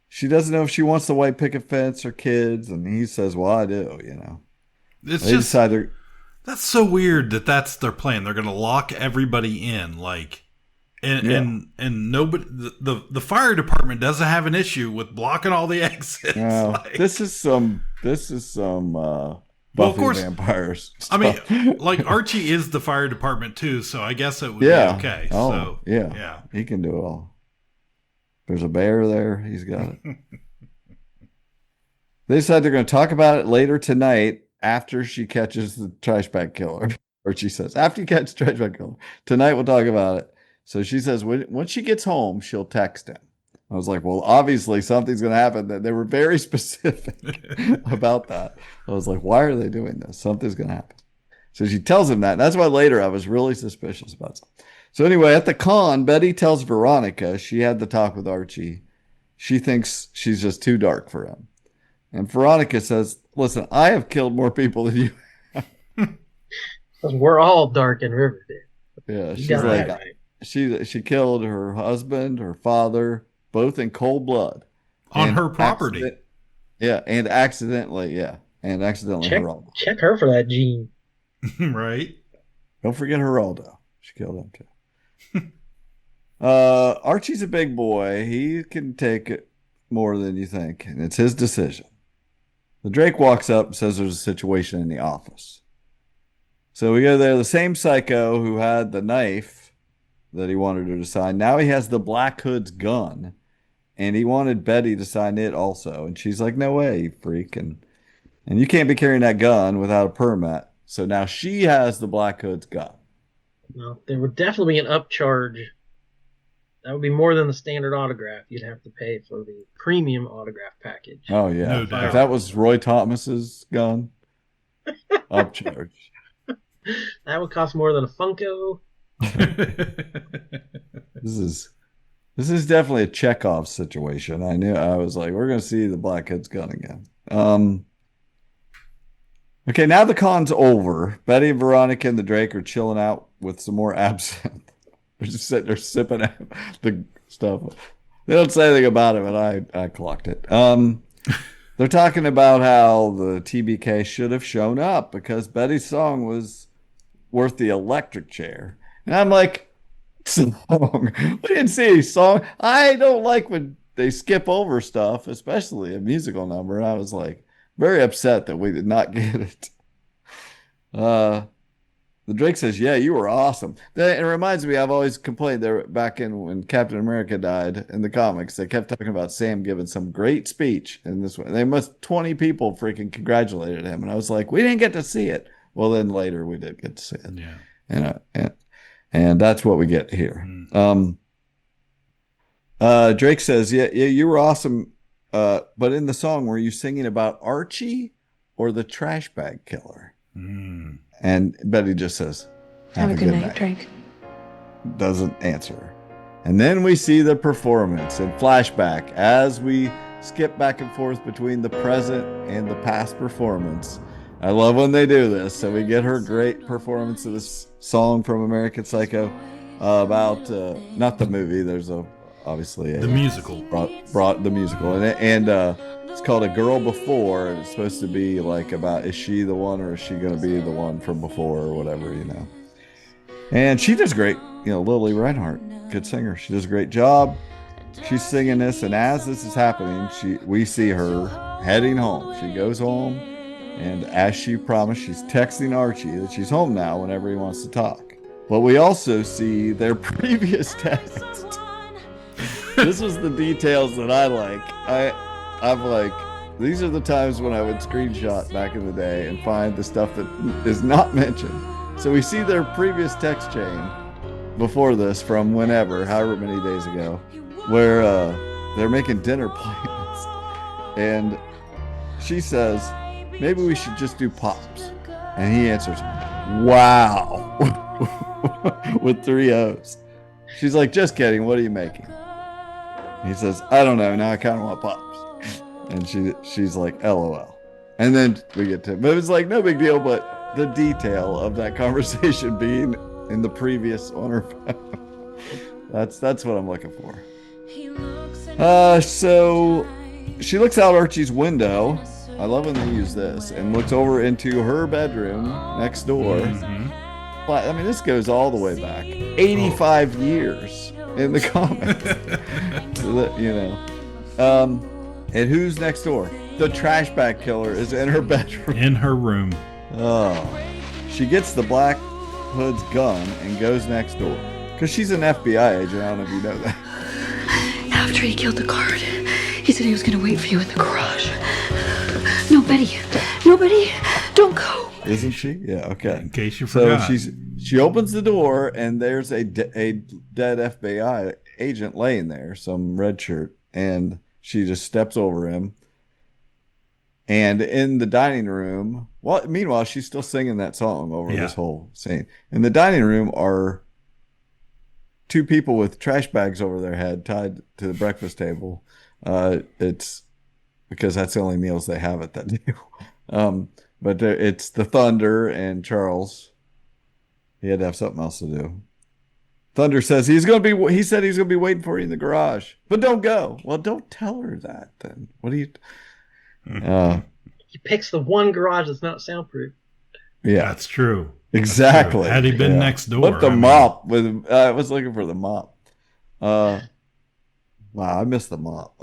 S7: she doesn't know if she wants the white picket fence or kids. And he says, well, I do,
S2: It's
S7: they
S2: just,
S7: decide
S2: that's so weird that's their plan. They're going to lock everybody in, like, and nobody, the fire department doesn't have an issue with blocking all the exits.
S7: No,
S2: like,
S7: this is some Buffy vampires stuff.
S2: I mean, like, Archie is the fire department too, so I guess it would be okay.
S7: Oh,
S2: so
S7: yeah, he can do it all. There's a bear there. He's got it. They decide they're going to talk about it later tonight after she catches the trash bag killer. Or she says, after you catch the trash bag killer. Tonight we'll talk about it. So she says, when she gets home, she'll text him. I was like, well, obviously something's going to happen. They were very specific about that. I was like, why are they doing this? Something's going to happen. So she tells him that. And that's why later I was really suspicious about something. So anyway, at the con, Betty tells Veronica she had the talk with Archie. She thinks she's just too dark for him. And Veronica says, listen, I have killed more people than you.
S5: Because we're all dark in Riverdale.
S7: Yeah, she's like, she killed her husband, her father, both in cold blood.
S2: On her property.
S7: And accidentally Geraldo.
S5: Check her for that gene.
S2: Right.
S7: Don't forget Geraldo. She killed him too. Archie's a big boy. He can take it more than you think, and it's his decision. The Drake walks up and says there's a situation in the office. So we go there. The same psycho who had the knife that he wanted her to sign. Now he has the Black Hood's gun, and he wanted Betty to sign it also. And she's like, no way, you freak. And you can't be carrying that gun without a permit. So now she has the Black Hood's gun.
S5: No, there would definitely be an upcharge. That would be more than the standard autograph. You'd have to pay for the premium autograph package.
S7: Oh, yeah.
S2: No doubt.
S7: If that was Roy Thomas's gun, upcharge.
S5: That would cost more than a Funko.
S7: This is definitely a Chekhov situation. I was like, we're going to see the Black Hood's gun again. Okay, now the con's over. Betty and Veronica and the Drake are chilling out with some more absinthe. They're just sitting there sipping the stuff. They don't say anything about it, but I clocked it. They're talking about how the TBK should have shown up because Betty's song was worth the electric chair. And I'm like, song. We didn't see any song. I don't like when they skip over stuff, especially a musical number. And I was like, very upset that we did not get it. The Drake says, yeah, you were awesome. It reminds me, I've always complained there back in when Captain America died in the comics. They kept talking about Sam giving some great speech in this one. 20 people freaking congratulated him. And I was like, we didn't get to see it. Well, then later we did get to see it.
S2: Yeah.
S7: And that's what we get here. Drake says, yeah, you were awesome. But in the song, were you singing about Archie or the trash bag killer? And Betty just says, have a good night,
S6: Drake.
S7: Doesn't answer. And then we see the performance in flashback as we skip back and forth between the present and the past performance. I love when they do this. So we get her great performance of this song from American Psycho about not the movie. There's obviously
S2: the musical.
S7: Brought the musical, and it's called A Girl Before, and it's supposed to be like about, is she the one or is she going to be the one from before or whatever, you know. And she does great, you know. Lily Reinhart, good singer. She does a great job. She's singing this, and as this is happening, we see her heading home. She goes home, and as she promised, she's texting Archie that she's home now whenever he wants to talk. But we also see their previous text. This was the details that I like. I'm like, these are the times when I would screenshot back in the day and find the stuff that is not mentioned. So we see their previous text chain before this from whenever, however many days ago, where they're making dinner plans. And she says, maybe we should just do Pops. And he answers, wow, with 3 O's. She's like, just kidding, what are you making? He says, I don't know, now I kind of want Pops. And she's like, LOL. And then we get to, but it was like, no big deal, but the detail of that conversation being in the previous on her phone. That's what I'm looking for. So she looks out Archie's window. I love when they use this, and looks over into her bedroom next door. I mean, this goes all the way back 85 years in the comics. You know. And who's next door? The trash bag killer is in her bedroom.
S2: In her room.
S7: Oh. She gets the Black Hood's gun and goes next door. Because she's an FBI agent. I don't know if you know that.
S1: After he killed the guard, he said he was going to wait for you in the garage. No, Betty. Nobody. Don't go.
S7: Isn't she? Yeah, okay.
S2: In case you forgot.
S7: So she opens the door, and there's a dead FBI agent laying there, some red shirt, and she just steps over him. And in the dining room, meanwhile, she's still singing that song over this whole scene. In the dining room are 2 people with trash bags over their head tied to the breakfast table. It's because that's the only meals they have at that day. But it's the Thunder and Charles. He had to have something else to do. Thunder says he said he's gonna be waiting for you in the garage, but don't go. Well, don't tell her that then. What do you?
S5: He picks the one garage that's not soundproof.
S7: Yeah,
S2: that's true.
S7: Exactly.
S2: Had he been next door,
S7: what the mop? I was looking for the mop. Wow, I missed the mop.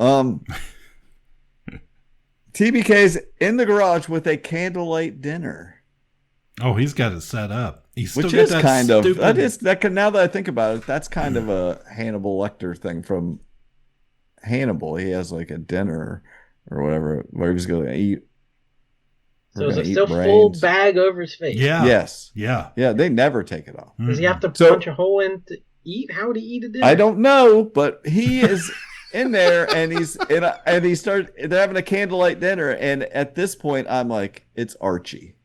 S7: TBK's in the garage with a candlelight dinner.
S2: Oh, he's got it set up. He's still
S7: Which
S2: got
S7: is
S2: that
S7: kind of
S2: stupid...
S7: now that I think about it, that's kind of a Hannibal Lecter thing from Hannibal. He has like a dinner or whatever where he was going to eat.
S5: So is it still full bag over his face?
S2: Yeah.
S7: Yes.
S2: Yeah.
S7: Yeah. They never take it off.
S5: Does he have to punch a hole in to eat? How would he eat a dinner?
S7: I don't know, but he is in there, and they're having a candlelight dinner, and at this point, I'm like, it's Archie.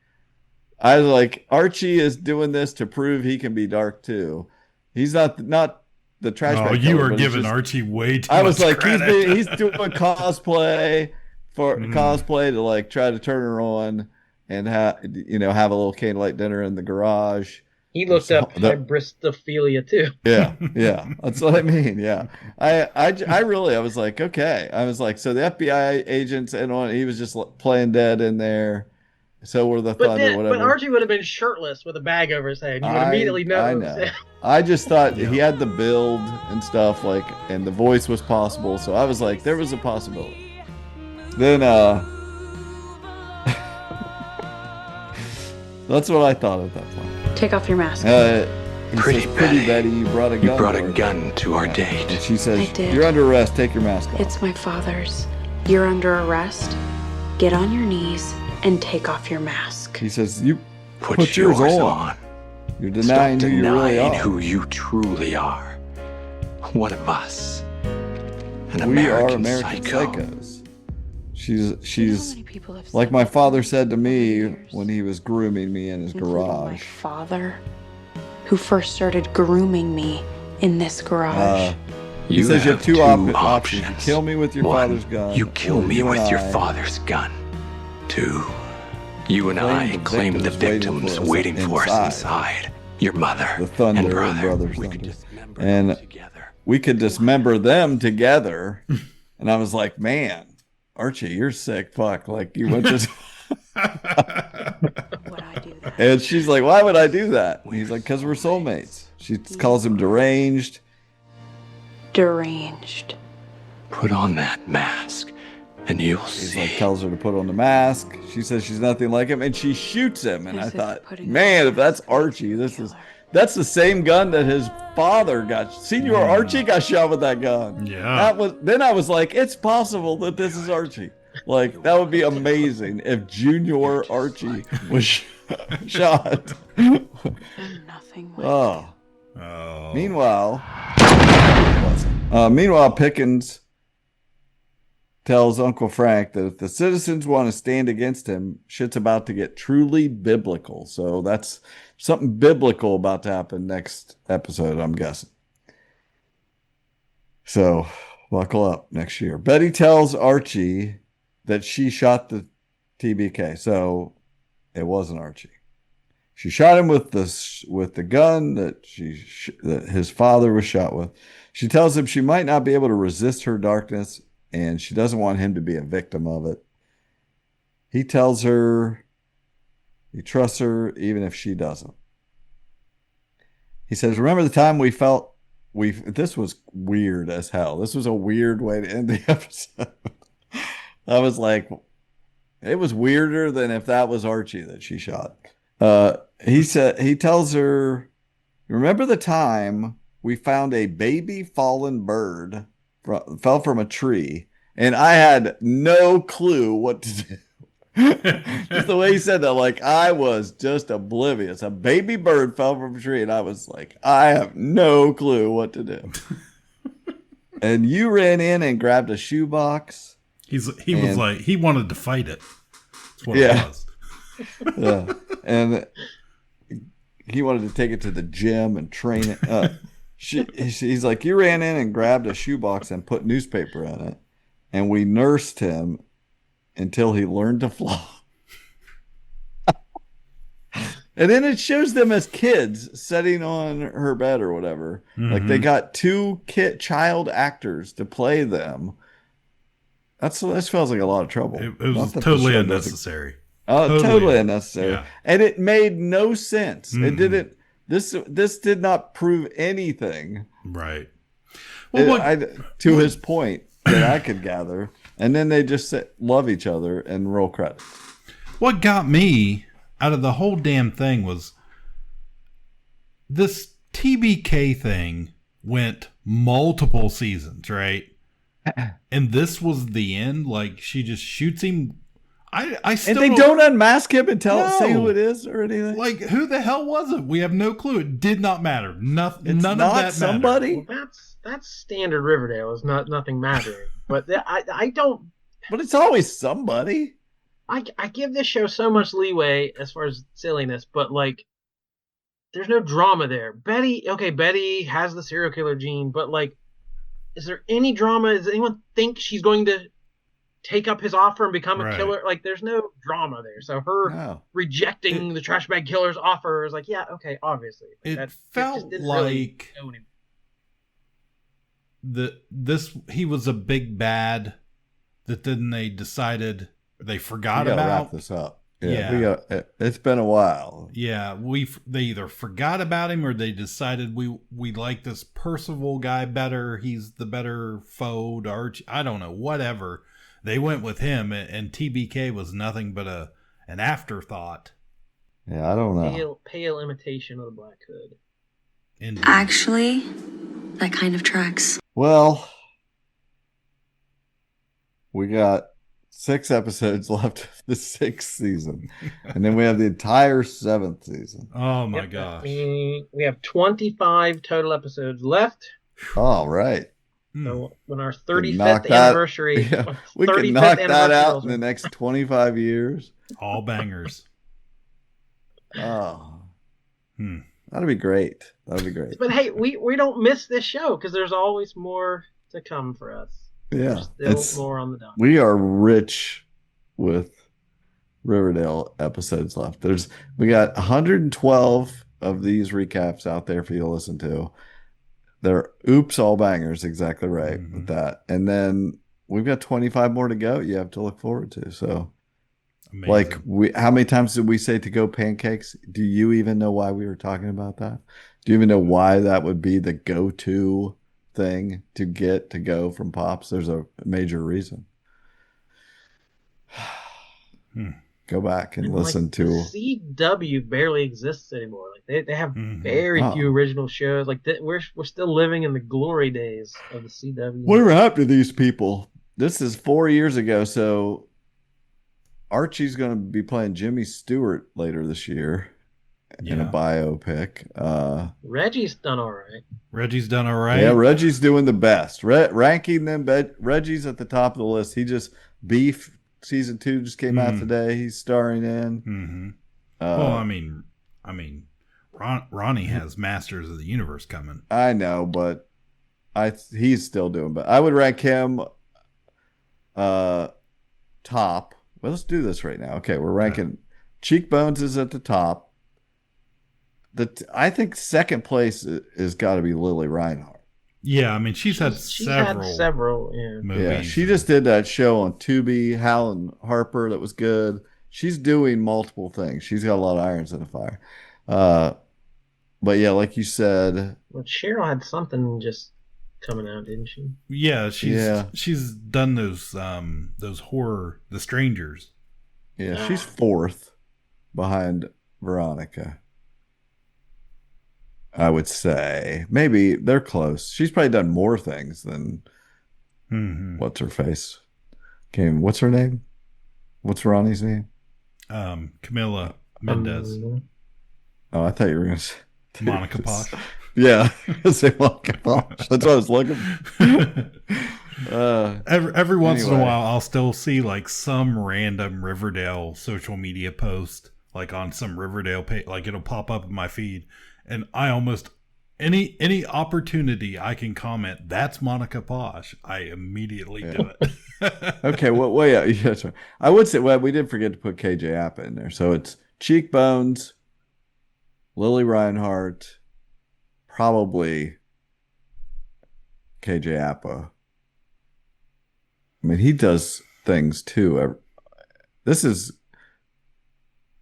S7: I was like, Archie is doing this to prove he can be dark too. He's not the trash bag.
S2: Oh, you
S7: killer,
S2: are giving Archie way too much
S7: I was like,
S2: credit.
S7: he's doing cosplay to like try to turn her on and have a little candlelight dinner in the garage.
S5: He looked up hybristophilia too.
S7: Yeah, that's what I mean. Yeah, I was like, okay. I was like, so the FBI agents and on, he was just playing dead in there. So were the Thunder, whatever.
S5: But Archie would have been shirtless with a bag over his head. You would immediately know.
S7: I know. I just thought he had the build and stuff, like, and the voice was possible. So I was like, there was a possibility. Then, that's what I thought at that point.
S6: Take off your mask.
S7: Pretty Betty, you brought a gun.
S15: You brought a gun to our date.
S7: And she says,
S6: I did.
S7: You're under arrest. Take your mask off.
S6: It's my father's. You're under arrest. Get on your knees and take off your mask.
S7: He says, you
S15: put yours on.
S7: You're denying who you really are.
S15: Who you truly are. One of us. An
S7: we are
S15: American
S7: American
S15: Psycho.
S7: Psychos. She's like my father said to me when he was grooming me in his
S6: Including my
S7: garage.
S6: father, who first started grooming me in this garage.
S7: He says you have two options. You kill me with your father's gun.
S15: You kill
S7: or
S15: me
S7: you
S15: with
S7: and
S15: your
S7: I
S15: father's gun. 2, you and I claim the victims waiting for us inside. Your mother
S7: the thunder
S15: and brother.
S7: brothers thunder. And we could dismember them together. And I was like, man, Archie, you're sick. Fuck. Like you went to.
S6: Would I do that?
S7: And she's like, why would I do that? And he's like, because we're soulmates. She calls him deranged.
S6: Deranged.
S15: Put on that mask and you'll
S7: He's
S15: see.
S7: like, tells her to put on the mask. She says she's nothing like him, and she shoots him. And I thought, man, if that's Archie, that's the same gun that his father got. Senior Archie got shot with that gun.
S2: Yeah.
S7: Then I was like, it's possible that this is Archie. Like that would be amazing if Junior Archie was shot.
S6: Nothing.
S7: Oh.
S2: Oh.
S7: Meanwhile, Pickens tells Uncle Frank that if the citizens want to stand against him, shit's about to get truly biblical. So that's something biblical about to happen next episode, I'm guessing. So buckle up next year. Betty tells Archie that she shot the TBK. So it wasn't Archie. She shot him with the gun that that his father was shot with. She tells him she might not be able to resist her darkness, and she doesn't want him to be a victim of it. He tells her he trusts her even if she doesn't. He says, remember the time this was weird as hell. This was a weird way to end the episode. I was like, it was weirder than if that was Archie that she shot. He tells her, remember the time we found a baby fallen bird fell from a tree, and I had no clue what to do. Just the way he said that, like I was just oblivious. A baby bird fell from a tree, and I was like, I have no clue what to do. And you ran in and grabbed a shoebox.
S2: He was like, he wanted to fight it. That's what it was.
S7: Yeah. And he wanted to take it to the gym and train it. He's like, you ran in and grabbed a shoebox and put newspaper in it, and we nursed him until he learned to fly. And then it shows them as kids sitting on her bed or whatever. Mm-hmm. Like they got two child actors to play them. That feels like a lot of trouble.
S2: It was totally unnecessary.
S7: Totally unnecessary.
S2: Yeah.
S7: And it made no sense.
S2: Mm-hmm.
S7: It didn't. This did not prove anything.
S2: Right. Well,
S7: to his point that I could gather. And then they just love each other and roll credits.
S2: What got me out of the whole damn thing was this TBK thing went multiple seasons, right? And this was the end. Like she just shoots him. I still
S7: and they don't unmask him and say who it is or anything.
S2: Like who the hell was it? We have no clue. It did not matter. None of that
S7: somebody.
S2: mattered.
S5: Well, that's standard Riverdale. Is nothing mattering. But I don't.
S7: But it's always somebody.
S5: I give this show so much leeway as far as silliness, but like, there's no drama there. Betty has the serial killer gene, but like, is there any drama? Does anyone think she's going to take up his offer and become a killer? Like, there's no drama there. So her rejecting the trash bag killer's offer is like, yeah, okay, obviously.
S2: It felt like he was a big bad that then they decided they forgot
S7: we gotta
S2: about.
S7: Wrap this up. Yeah. It's been a while.
S2: Yeah, they either forgot about him or they decided we like this Percival guy better. He's the better foe to Archie. I don't know, whatever. They went with him, and TBK was nothing but an afterthought.
S7: Yeah, I don't know.
S5: Pale imitation of the Black Hood.
S2: Indeed.
S1: Actually, that kind of tracks.
S7: Well, we got 6 episodes left of the 6th season. And then we have the entire 7th season.
S2: Oh, my gosh.
S5: We have 25 total episodes left.
S7: All right.
S5: So when our
S7: Can
S5: 35th anniversary,
S7: we can knock that out in the next 25 years.
S2: All bangers.
S7: Oh, that'd be great. That'd be great.
S5: But hey, we don't miss this show because there's always more to come for us.
S7: Yeah,
S5: there's still more on the dock.
S7: We are rich with Riverdale episodes left. We got 112 of these recaps out there for you to listen to. They're all bangers, exactly right with that. And then we've got 25 more to go. You have to look forward to. So, amazing. How many times did we say to go pancakes? Do you even know why we were talking about that? Do you even know why that would be the go-to thing to get to go from Pops? There's a major reason. Go back and listen to.
S5: CW barely exists anymore. Like they have very few original shows. Like we're still living in the glory days of the CW.
S7: Whatever happened to these people? This is 4 years ago. So Archie's going to be playing Jimmy Stewart later this year in a biopic.
S5: Reggie's done all right.
S7: Yeah, Reggie's doing the best. Ranking them, Reggie's at the top of the list. He just Beef. Season 2 just came out today. He's starring in.
S2: Well, I mean, Ronnie has Masters of the Universe coming.
S7: I know, but he's still doing. But I would rank him top. Well, let's do this right now. Okay, we're ranking. Cheekbones is at the top. I think second place is got to be Lily Reinhart.
S2: Yeah, I mean, she's had several
S7: movies. Yeah, she just did that show on Tubi, Hal and Harper, that was good. She's doing multiple things. She's got a lot of irons in the fire. But yeah, like you said,
S5: well, Cheryl had something just coming out, didn't she?
S2: Yeah, she's done those horror, The Strangers.
S7: Yeah, she's fourth behind Veronica. I would say maybe they're close. She's probably done more things than what's her face. What's her name? What's Ronnie's name?
S2: Camila Mendez.
S7: Oh, I thought you were going to say
S2: Monica Posh.
S7: Yeah, I was going to say Monica Posh. That's what I was looking.
S2: Every once in a while, I'll still see like some random Riverdale social media post, like on some Riverdale page, like it'll pop up in my feed. And I almost any opportunity I can comment, that's Monica Posh, I immediately do it.
S7: Okay, well, yeah, sorry. I would say, we did forget to put KJ Apa in there. So it's Cheekbones, Lily Reinhart, probably KJ Apa. I mean, he does things too. This is,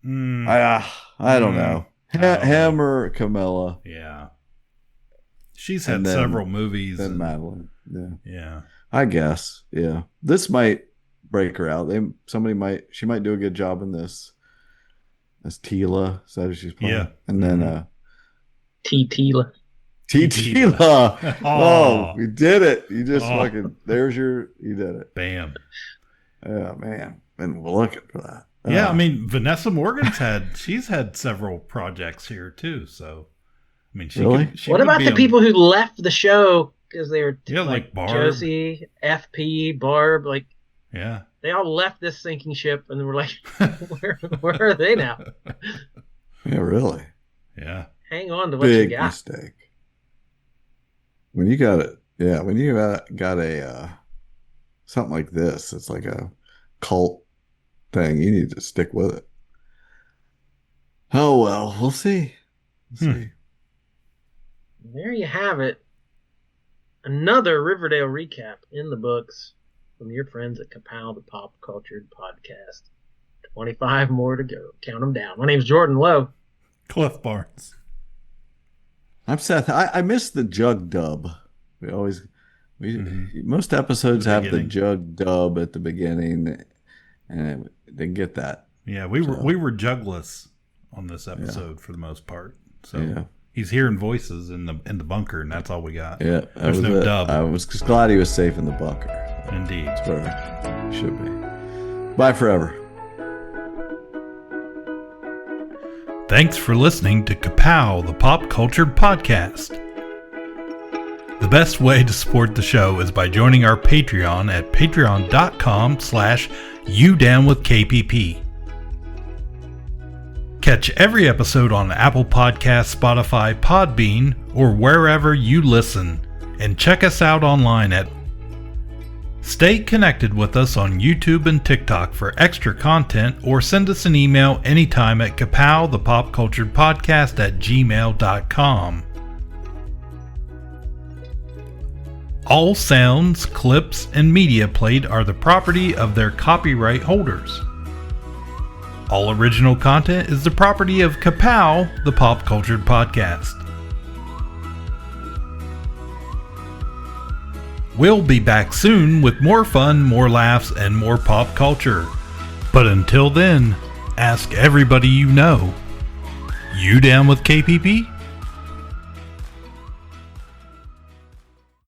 S7: I don't know. Him or Camilla.
S2: Yeah. She's had several movies.
S7: And Madeline. Yeah.
S2: Yeah.
S7: I guess. Yeah. This might break her out. She might do a good job in this. As Tila. Is that who she's playing?
S2: Yeah.
S7: And then
S5: Tila.
S7: Tila. Oh, we did it. You just fucking, you did it.
S2: Bam.
S7: Yeah, man. Been looking for that.
S2: Yeah, I mean, Vanessa Morgan's she's had several projects here too. So, I mean,
S5: what about the people who left the show because they were
S2: like Barb,
S5: Josie, FP, Barb, like they all left this sinking ship and they were like, where are they now?
S7: Yeah, really.
S2: Yeah.
S5: Hang on to what you got.
S7: Mistake. When you got it, when you got a something like this, it's like a cult thing. You need to stick with it. Oh well, we'll see.
S5: There you have it. Another Riverdale recap in the books from your friends at Ka-Pow, the Pop Cultured Podcast. 25 more to go. Count them down. My name's Jordan Lowe.
S2: Cliff Barnes.
S7: I'm Seth. I missed the Jug dub. Most episodes have the Jug dub at the beginning, and they get that.
S2: Yeah, we were jugless on this episode for the most part. So he's hearing voices in the bunker, and that's all we got.
S7: Yeah,
S2: there's no dub.
S7: I was glad he was safe in the bunker.
S2: Indeed,
S7: that's where he should be. Bye forever.
S2: Thanks for listening to Ka-Pow, the Pop Cultured Podcast. The The best way to support the show is by joining our Patreon at patreon.com/YouDownWithKPP. Catch every episode on Apple Podcasts, Spotify, Podbean, or wherever you listen. And check us out online at... Stay connected with us on YouTube and TikTok for extra content, or send us an email anytime at Ka-Pow, the Pop Cultured Podcast at gmail.com. All sounds, clips, and media played are the property of their copyright holders. All original content is the property of Ka-Pow, the Pop Cultured Podcast. We'll be back soon with more fun, more laughs, and more pop culture. But until then, ask everybody you know. You down with KPP?